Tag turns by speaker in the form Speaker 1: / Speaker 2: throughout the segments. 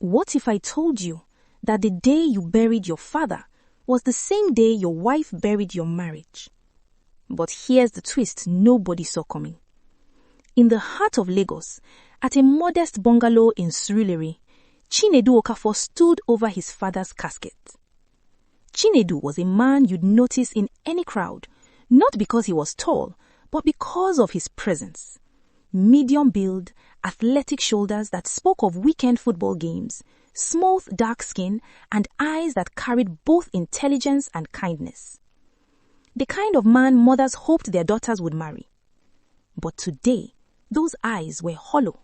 Speaker 1: What if I told you that the day you buried your father was the same day your wife buried your marriage? But here's the twist nobody saw coming. In the heart of Lagos, at a modest bungalow in Trillionaire, Chinedu Okafor stood over his father's casket. Chinedu was a man you'd notice in any crowd, not because he was tall, but because of his presence. Medium build, athletic shoulders that spoke of weekend football games, smooth dark skin, and eyes that carried both intelligence and kindness. The kind of man mothers hoped their daughters would marry. But today, those eyes were hollow.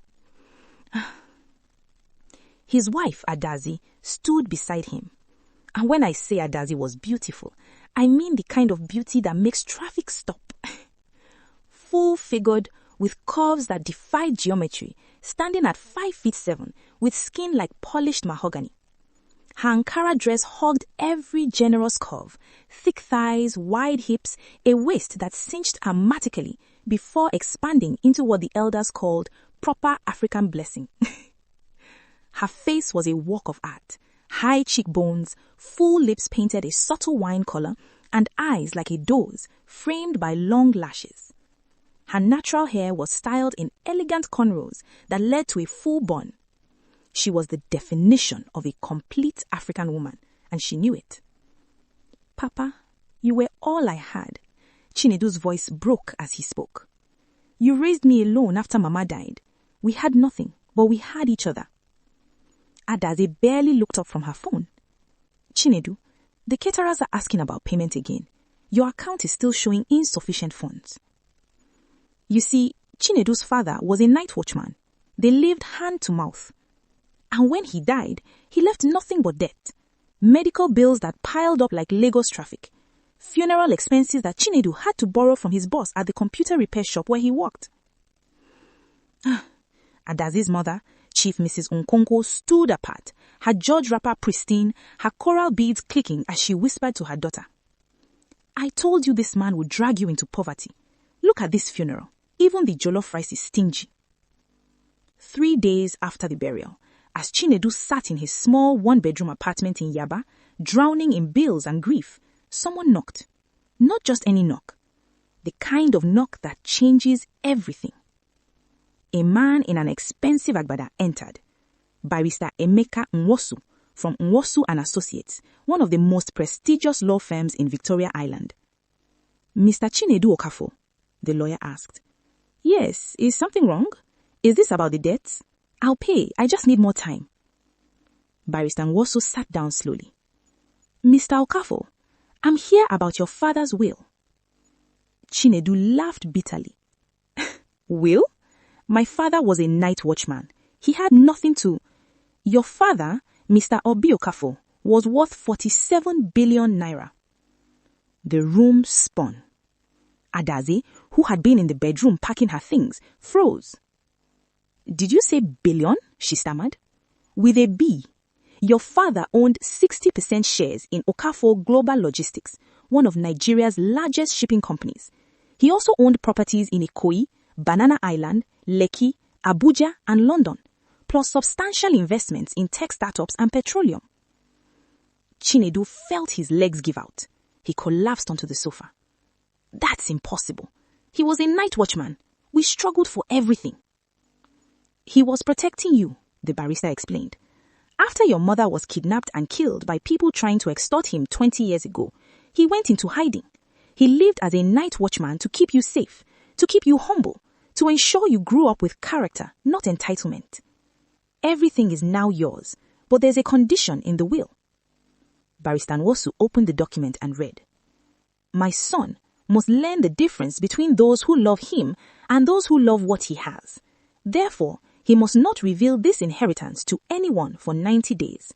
Speaker 1: His wife, Adazi, stood beside him. And when I say Adazi was beautiful, I mean the kind of beauty that makes traffic stop. Full-figured, with curves that defied geometry, standing at 5'7", with skin like polished mahogany. Her Ankara dress hugged every generous curve, thick thighs, wide hips, a waist that cinched armatically before expanding into what the elders called proper African blessing. Her face was a work of art. High cheekbones, full lips painted a subtle wine color, and eyes like a doe's, framed by long lashes. Her natural hair was styled in elegant cornrows that led to a full bun. She was the definition of a complete African woman, and she knew it. "Papa, you were all I had." Chinedu's voice broke as he spoke. "You raised me alone after Mama died. We had nothing, but we had each other." Adaze barely looked up from her phone. "Chinedu, the caterers are asking about payment again. Your account is still showing insufficient funds." You see, Chinedu's father was a night watchman. They lived hand to mouth. And when he died, he left nothing but debt. Medical bills that piled up like Lagos traffic. Funeral expenses that Chinedu had to borrow from his boss at the computer repair shop where he worked. Adazi's mother, Chief Mrs. Nkonko, stood apart, her George wrapper pristine, her coral beads clicking as she whispered to her daughter. "I told you this man would drag you into poverty. Look at this funeral. Even the jollof rice is stingy." 3 days after the burial, as Chinedu sat in his small one-bedroom apartment in Yaba, drowning in bills and grief, someone knocked. Not just any knock. The kind of knock that changes everything. A man in an expensive agbada entered. Barrister Emeka Nwosu from Nwosu and Associates, one of the most prestigious law firms in Victoria Island. "Mr. Chinedu Okafor," the lawyer asked. "Yes, is something wrong? Is this about the debts? I'll pay, I just need more time." Barrister Nwosu sat down slowly. "Mr. Okafor, I'm here about your father's will." Chinedu laughed bitterly. "Will? My father was a night watchman. He had nothing to... Your father, Mr. Obi Okafor, was worth 47 billion naira. The room spun. Adaze, who had been in the bedroom packing her things, froze. "Did you say billion?" she stammered. "With a B. Your father owned 60% shares in Okafor Global Logistics, one of Nigeria's largest shipping companies. He also owned properties in Ikoyi, Banana Island, Lekki, Abuja, and London, plus substantial investments in tech startups and petroleum." Chinedu felt his legs give out. He collapsed onto the sofa. "That's impossible. He was a night watchman. We struggled for everything." "He was protecting you," the barrister explained. "After your mother was kidnapped and killed by people trying to extort him 20 years ago, he went into hiding. He lived as a night watchman to keep you safe, to keep you humble, to ensure you grew up with character, not entitlement. Everything is now yours, but there's a condition in the will." Barrister Nwosu opened the document and read, "My son must learn the difference between those who love him and those who love what he has. Therefore, he must not reveal this inheritance to anyone for 90 days.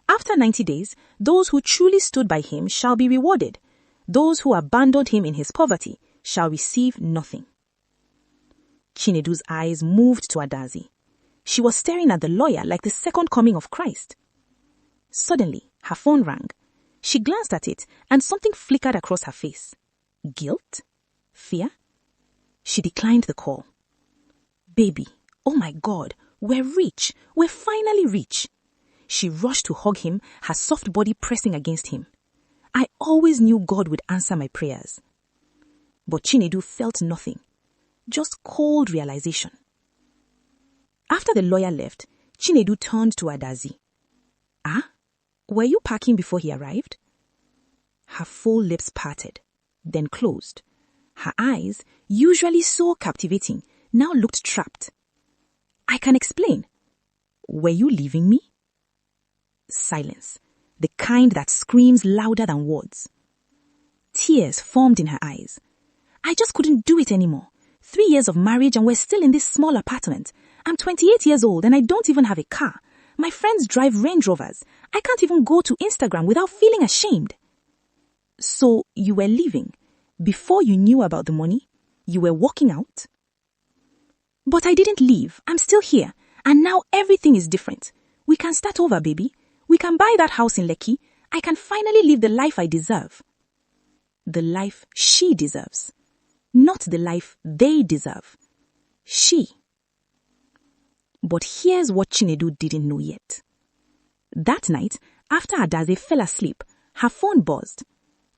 Speaker 1: After 90 days, those who truly stood by him shall be rewarded. Those who abandoned him in his poverty shall receive nothing." Chinedu's eyes moved to Adazi. She was staring at the lawyer like the second coming of Christ. Suddenly, her phone rang. She glanced at it and something flickered across her face. Guilt? Fear? She declined the call. "Baby, oh my God, we're rich. We're finally rich." She rushed to hug him, her soft body pressing against him. I always knew God would answer my prayers. But Chinedu felt nothing, just cold realization. After the lawyer left, Chinedu turned to Adazi. Ah, were you packing before he arrived? Her full lips parted, then closed. Her eyes, usually so captivating, now looked trapped. I can explain. Were you leaving me? Silence, the kind that screams louder than words. Tears formed in her eyes. I just couldn't do it anymore. 3 years of marriage and we're still in this small apartment. I'm 28 years old and I don't even have a car. My friends drive Range Rovers. I can't even go to Instagram without feeling ashamed. So you were leaving before you knew about the money? You were walking out? But I didn't leave. I'm still here. And now everything is different. We can start over, baby. We can buy that house in Lekki. I can finally live the life I deserve. The life she deserves. Not the life they deserve. She. But here's what Chinedu didn't know yet. That night, after Adaze fell asleep, her phone buzzed.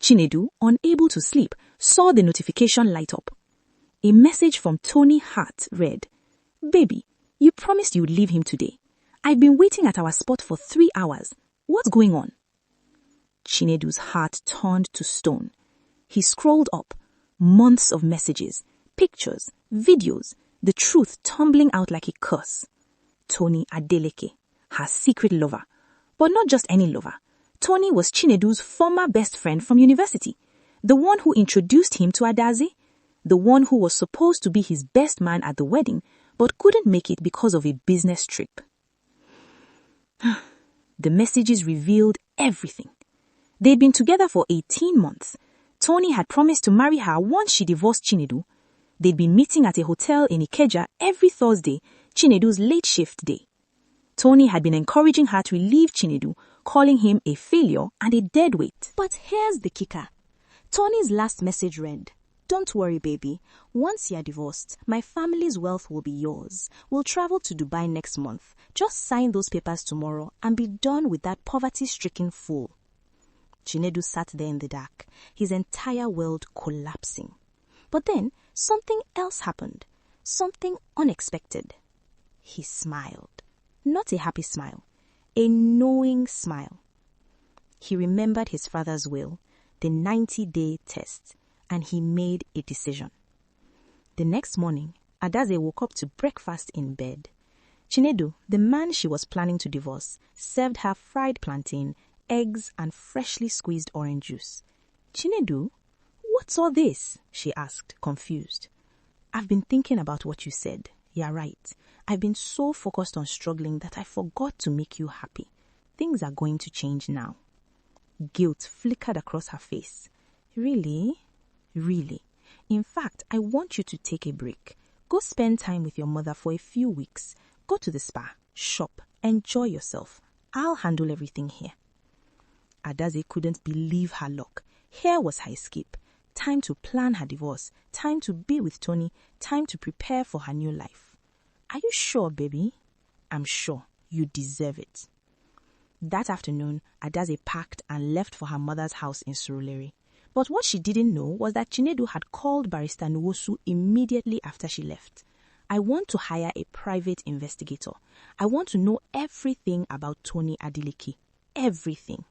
Speaker 1: Chinedu, unable to sleep, saw the notification light up. A message from Tony Hart read, "Baby, you promised you'd leave him today. I've been waiting at our spot for 3 hours. What's going on?" Chinedu's heart turned to stone. He scrolled up. Months of messages, pictures, videos, the truth tumbling out like a curse. Tony Adeleke, her secret lover. But not just any lover. Tony was Chinedu's former best friend from university. The one who introduced him to Adaze. The one who was supposed to be his best man at the wedding, but couldn't make it because of a business trip. The messages revealed everything. They'd been together for 18 months. Tony had promised to marry her once she divorced Chinedu. They'd been meeting at a hotel in Ikeja every Thursday, Chinedu's late shift day. Tony had been encouraging her to leave Chinedu, calling him a failure and a deadweight.
Speaker 2: But here's the kicker. Tony's last message read, "Don't worry, baby. Once you're divorced, my family's wealth will be yours. We'll travel to Dubai next month. Just sign those papers tomorrow and be done with that poverty-stricken fool." Chinedu sat there in the dark, his entire world collapsing. But then, something else happened. Something unexpected. He smiled. Not a happy smile. A knowing smile. He remembered his father's will, the 90-day test, and he made a decision. The next morning, Adaze woke up to breakfast in bed. Chinedu, the man she was planning to divorce, served her fried plantain, eggs, and freshly squeezed orange juice. "Chinedu, what's all this?" she asked, confused. "I've been thinking about what you said. You're right. I've been so focused on struggling that I forgot to make you happy. Things are going to change now." Guilt flickered across her face. "Really? Really? In fact, I want you to take a break. Go spend time with your mother for a few weeks. Go to the spa, shop, enjoy yourself. I'll handle everything here." Adaze couldn't believe her luck. Here was her escape. Time to plan her divorce. Time to be with Tony. Time to prepare for her new life. "Are you sure, baby?" "I'm sure. You deserve it." That afternoon, Adaze packed and left for her mother's house in Surulere. But what she didn't know was that Chinedu had called Barrister Nwosu immediately after she left. "I want to hire a private investigator. I want to know everything about Tony Adeleke. Everything."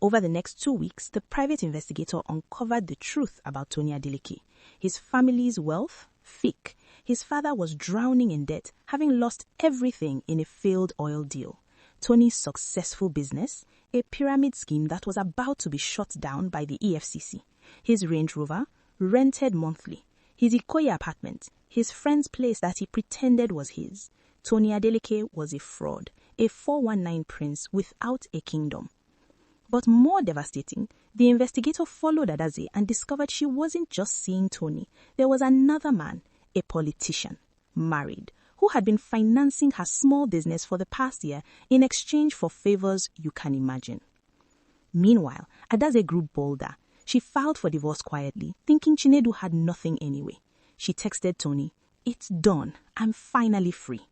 Speaker 2: Over the next 2 weeks, the private investigator uncovered the truth about Tony Adeleke. His family's wealth, fake. His father was drowning in debt, having lost everything in a failed oil deal. Tony's successful business, a pyramid scheme that was about to be shut down by the EFCC. His Range Rover, rented monthly. His Ikoyi apartment, his friend's place that he pretended was his. Tony Adeleke was a fraud, a 419 prince without a kingdom. But more devastating, the investigator followed Adaze and discovered she wasn't just seeing Tony. There was another man, a politician, married, who had been financing her small business for the past year in exchange for favors you can imagine. Meanwhile, Adaze grew bolder. She filed for divorce quietly, thinking Chinedu had nothing anyway. She texted Tony, "It's done. I'm finally free."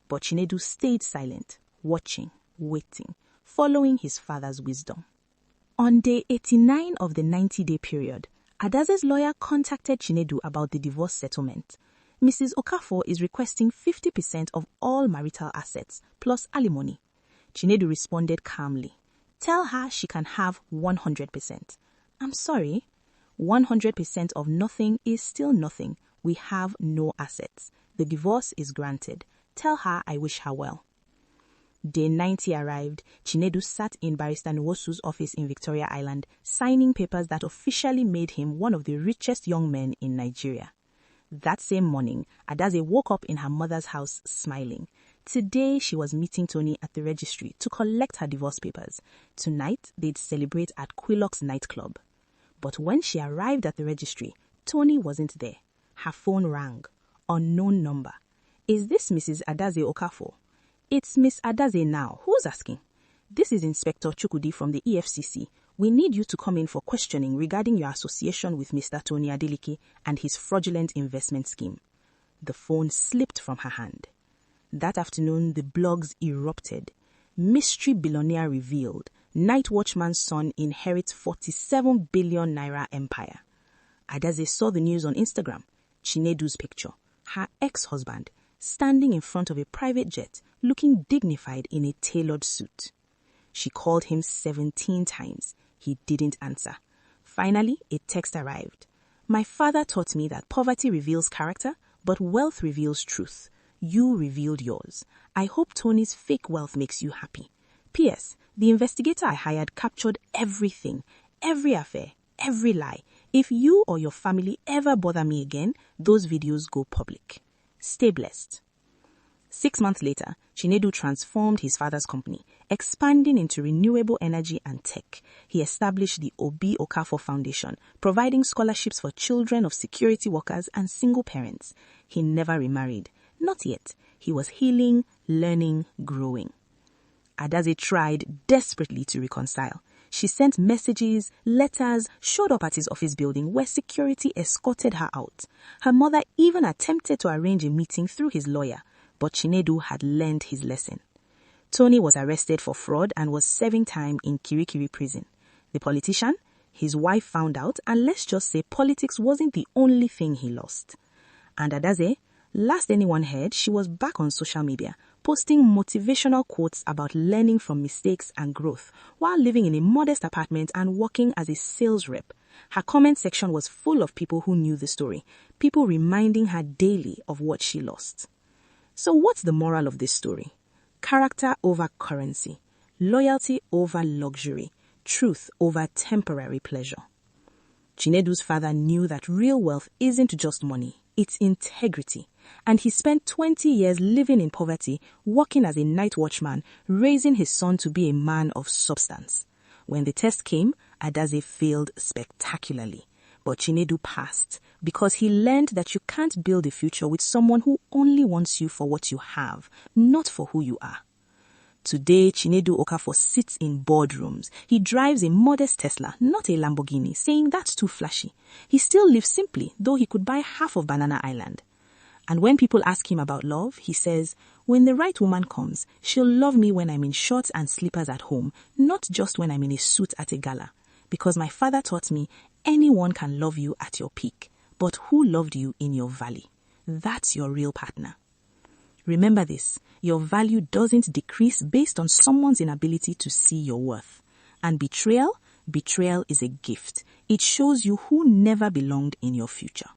Speaker 2: But Chinedu stayed silent, watching,
Speaker 1: waiting, following his father's wisdom. On day 89 of the 90-day period, Adaze's lawyer contacted Chinedu about the divorce settlement. Mrs. Okafor is requesting 50% of all marital assets, plus alimony. Chinedu responded calmly. Tell her she can have 100%. I'm sorry. 100% of nothing is still nothing. We have no assets. The divorce is granted. Tell her I wish her well. Day 90 arrived. Chinedu sat in Barrister Nwosu's office in Victoria Island, signing papers that officially made him one of the richest young men in Nigeria. That same morning, Adaze woke up in her mother's house smiling. Today, she was meeting Tony at the registry to collect her divorce papers. Tonight, they'd celebrate at Quillock's nightclub. But when she arrived at the registry, Tony wasn't there. Her phone rang. Unknown number. Is this Mrs. Adaze Okafor? It's Miss Adaze now. Who's asking? This is Inspector Chukwudi from the EFCC. We need you to come in for questioning regarding your association with Mr. Tony Adeleke and his fraudulent investment scheme. The phone slipped from her hand. That afternoon, the blogs erupted. Mystery billionaire revealed. Night watchman's son inherits 47 billion naira empire. Adaze saw the news on Instagram. Chinedu's picture. Her ex-husband, standing in front of a private jet, looking dignified in a tailored suit. She called him 17 times. He didn't answer. Finally, a text arrived. My father taught me that poverty reveals character, but wealth reveals truth. You revealed yours. I hope Tony's fake wealth makes you happy. P.S. The investigator I hired captured everything, every affair, every lie. If you or your family ever bother me again, those videos go public. Stay blessed. 6 months later, Chinedu transformed his father's company, expanding into renewable energy and tech. He established the Obi Okafor Foundation, providing scholarships for children of security workers and single parents. He never remarried. Not yet. He was healing, learning, growing. Adaze tried desperately to reconcile. She sent messages, letters, showed up at his office building where security escorted her out. Her mother even attempted to arrange a meeting through his lawyer, but Chinedu had learned his lesson. Tony was arrested for fraud and was serving time in Kirikiri prison. The politician, his wife found out, and let's just say politics wasn't the only thing he lost. And Adaze, last anyone heard, she was back on social media, posting motivational quotes about learning from mistakes and growth while living in a modest apartment and working as a sales rep. Her comment section was full of people who knew the story, people reminding her daily of what she lost. So what's the moral of this story? Character over currency, loyalty over luxury, truth over temporary pleasure. Chinedu's father knew that real wealth isn't just money, it's integrity. And he spent 20 years living in poverty, working as a night watchman, raising his son to be a man of substance. When the test came, Adaze failed spectacularly. But Chinedu passed because he learned that you can't build a future with someone who only wants you for what you have, not for who you are. Today, Chinedu Okafor sits in boardrooms. He drives a modest Tesla, not a Lamborghini, saying that's too flashy. He still lives simply, though he could buy half of Banana Island. And when people ask him about love, he says, when the right woman comes, she'll love me when I'm in shorts and slippers at home, not just when I'm in a suit at a gala. Because my father taught me, anyone can love you at your peak, but who loved you in your valley? That's your real partner. Remember this, your value doesn't decrease based on someone's inability to see your worth. And betrayal is a gift. It shows you who never belonged in your future.